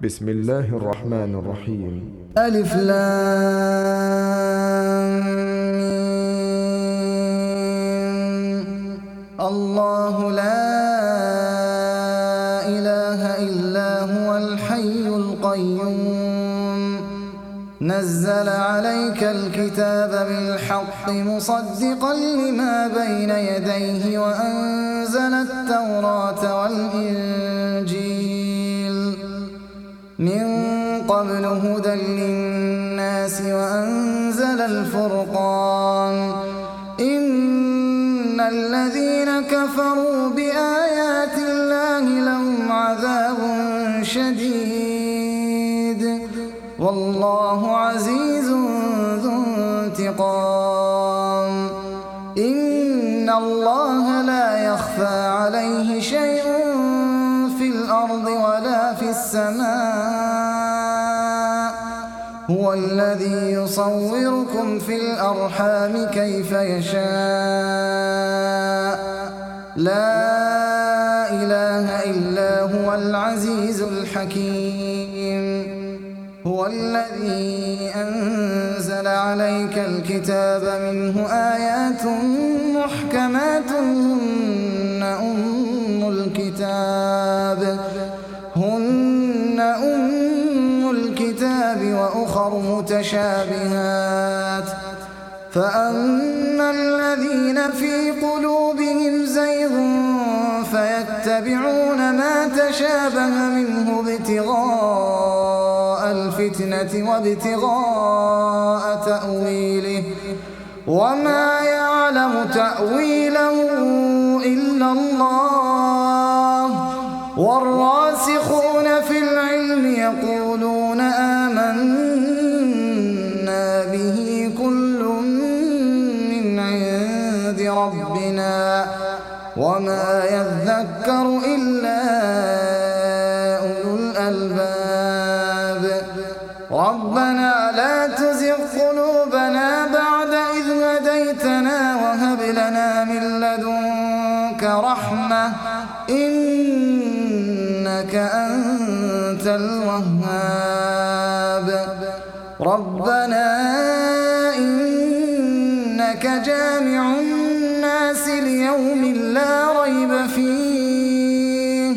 بسم الله الرحمن الرحيم. ألف لام الله لا إله إلا هو الحي القيوم نزل عليك الكتاب بالحق مصدقا لما بين يديه وأنزل التوراة والإنجيل من قبل هدى للناس وأنزل الفرقان إن الذين كفروا بآيات الله لهم عذاب شديد والله عزيز ذو انتقام إن الله لا يخفى عليه شيء في الأرض ولا في السماء هو الذي يصوركم في الأرحام كيف يشاء لا إله إلا هو العزيز الحكيم هو الذي أنزل عليك الكتاب منه آيات محكمات هن أم الكتاب وأخر متشابهات فأما الذين في قلوبهم زيغ فيتبعون ما تشابه منه ابتغاء الفتنة وابتغاء تأويله وما يعلم تأويله إلا الله والراسخون في العلم يقولون آمنا به كل من عند ربنا وما يذكر إلا أولو الألباب ربنا لا تزغ قلوبنا بعد إذ هديتنا وهب لنا من لدنك رحمة إنك أنت الوهاب ربنا إنك جامع الناس ليوم لا ريب فيه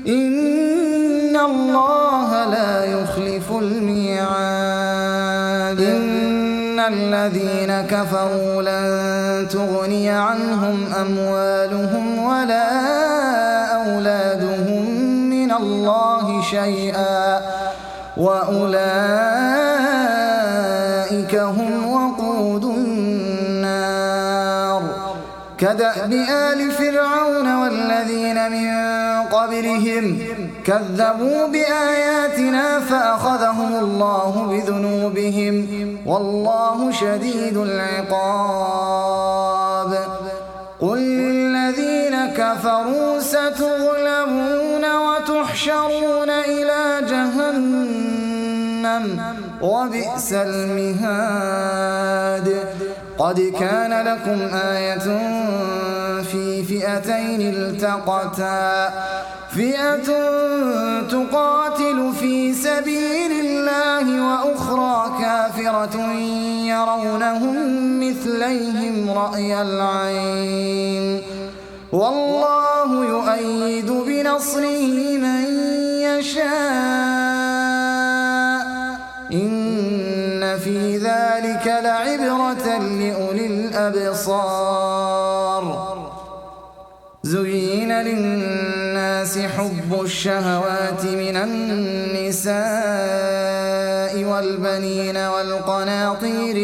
إن الله لا يخلف الميعاد إن الذين كفروا لن تغني عنهم أموالهم ولا أولادهم من الله شيئا وأولئك هم وقود النار كدأب آل فرعون والذين من قبلهم كذبوا بآياتنا فأخذهم الله بذنوبهم والله شديد العقاب قل للذين كفروا ستغلبون وتحشرون إلى جهنم وبئس المهاد قد كان لكم آية في فئتين التقتا فئة تقاتل في سبيل الله وأخرى كافرة يرونهم مثليهم رأي العين والله يؤيد بنصره من يشاء إن في ذلك لعبرة لأولي الأبصار زين للناس حب الشهوات من النساء والبنين والقناطير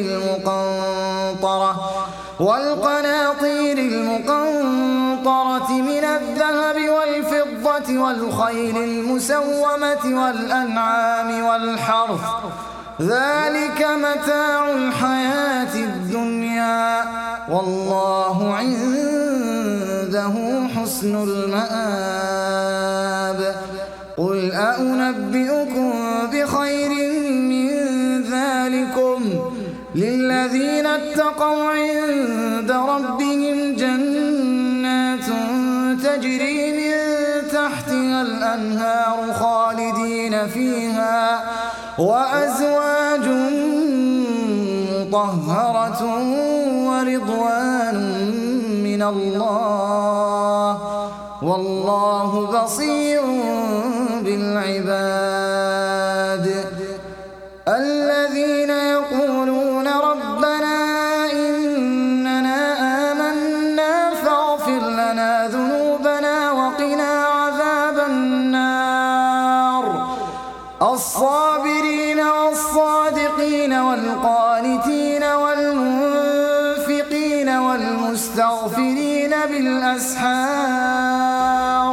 المقنطرة من الذهب والفضة والخيل المسومة والأنعام والحرث ذلك متاع الحياة الدنيا والله عنده حسن المآب قل أنبئكم بخير من ذلكم للذين اتقوا عند ربهم جنات تجري من تحتها الأنهار خالدين خالدين فيها وأزواج مطهرة ورضوان من الله والله بصير بالعباد الذين يقولون ربنا إننا آمنا فاغفر لنا ذنوبنا وقنا عذاب النار الصابرين والصادقين والقانتين والمنفقين والمستغفرين بالأسحار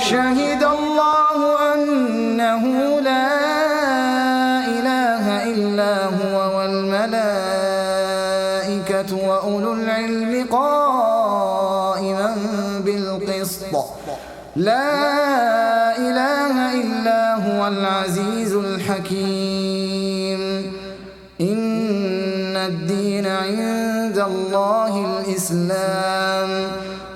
شهد الله أنه لا إله إلا هو والملائكة وأولو العلم قائما بالقسط لا إله إلا هو العزيز الحكيم إن الدين عند الله الإسلام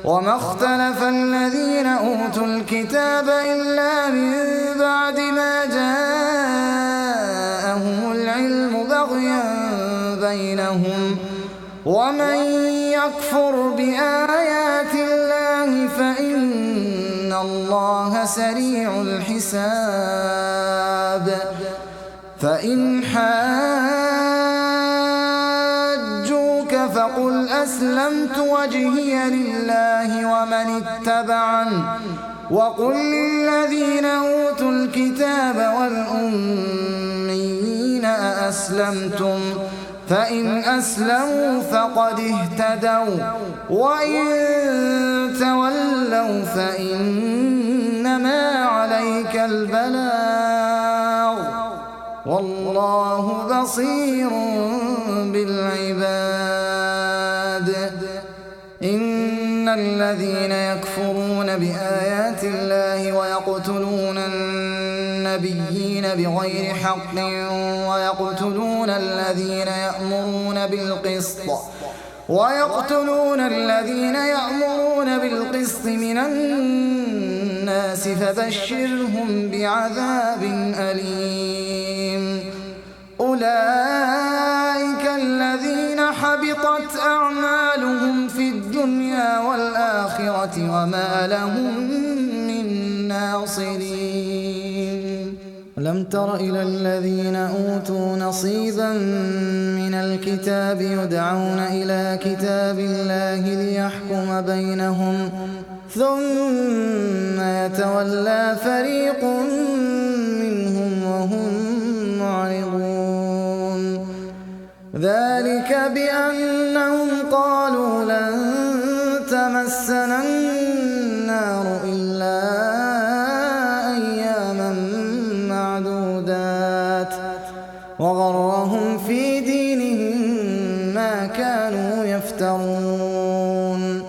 وما اختلف الذين أوتوا الكتاب إلا من بعد ما جاءهم العلم بغيا بينهم ومن يكفر بآيات الله فإن الله سريع الحساب فإن حاجوك فقل أسلمت وجهي لله ومن اتبعن وقل للذين أوتوا الكتاب والأميين أأسلمتم فإن أسلموا فقد اهتدوا وإن تولوا فإنما عليك البلاغ والله بصير بالعباد إن الذين يكفرون بآيات الله ويقتلون النبيين بغير حق ويقتلون الذين يأمرون بالقسط من الناس فبشرهم بعذاب أليم أولئك الذين حبطت أعمالهم في الدنيا والآخرة وما لهم من ناصرين ألم تر إلى الذين أوتوا نصيبا من الكتاب يدعون إلى كتاب الله ليحكم بينهم ثم يتولى فريق منهم وهم معرضون ذلك بأنهم قالوا لن تمسنا النار إلا أياما معدودات وغرهم في دينهم ما كانوا يفترون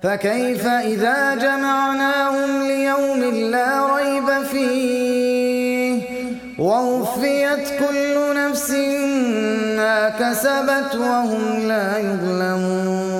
فكيف إذا جمعناهم ليوم لا ريب فيه ووفيت كل نفس ما كسبت وهم لا يظلمون